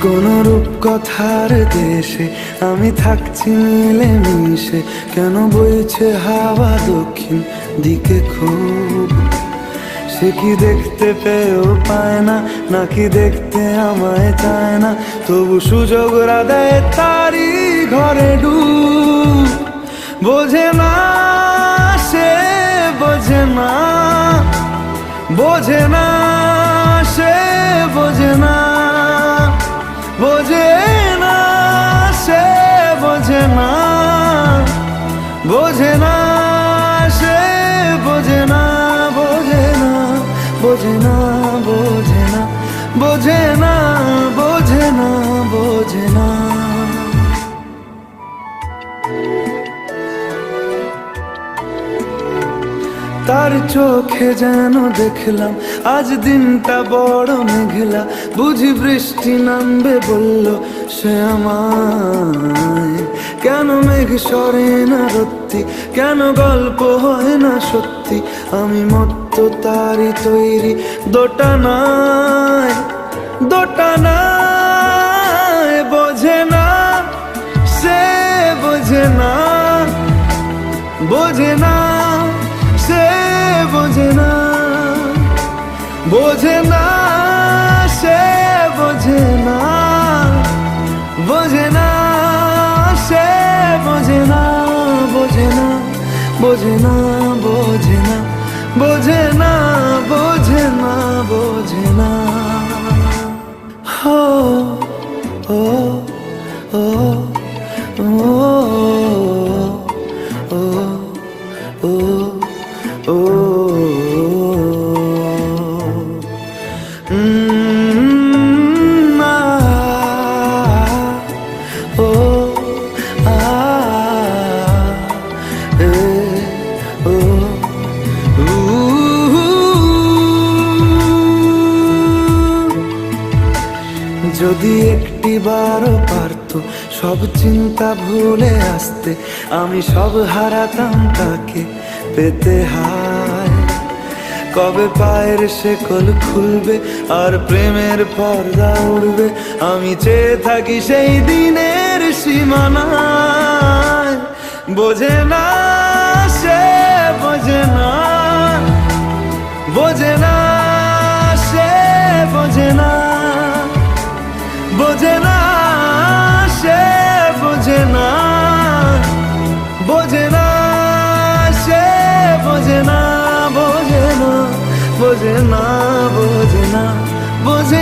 কোন রূপকথার দেশে আমি থাকছি মিলে মিশে, কেন বইছে হাওয়া দক্ষিণ দিকে খুব? সে কি দেখতে পেয়েও পায় না, নাকি দেখতে আমায় চায় না? তবু সুযোগরা দেয় তারি ঘরে ডুব। বোঝে না সে, বোঝে না, বোঝে না সে, বোঝে না, বোঝে না সে, বোঝে না, বোঝে না সে, বোঝে না, বোঝে না, বোঝে না, বোঝে না, বোঝে না, বোঝে না, বোঝে না। তার চোখে যেন দেখলাম আজ দিনটা বড় মেঘলা, বুঝি বৃষ্টি নামবে বলল সে আমায়। কেন মেঘ সরে না রত্তি, কেন গল্প হয় না সত্যি? আমি মত্ত তারি তৈরি দোটানায়, দোটানায়। বোঝে না সে, বোঝে না, বোঝে না সে, বোঝে না, বোঝে না সে, বোঝে না, বোঝে না সে, বোঝে না, বোঝে না, বোঝে না, বোঝে না, বোঝে না, বোঝে না, বোঝে না। হো ও ও ও ও ও ও যদি একটি বারও পারতো সব চিন্তা ভুলে আসতে, আমি সব হারাতাম তাকে পেতে হায়। কবে পায়ের শেকল খুলবে আর প্রেমের পর্দা উড়বে, আমি চেয়ে থাকি সেই দিনের সীমানায়। বোঝে না সে, বোঝে না, বোঝে না সে, বোঝে না, বোঝে না সে, বোঝে না, বোঝে না সে, বোঝে না, বোঝে না, বোঝে না, বোঝে না, বোঝে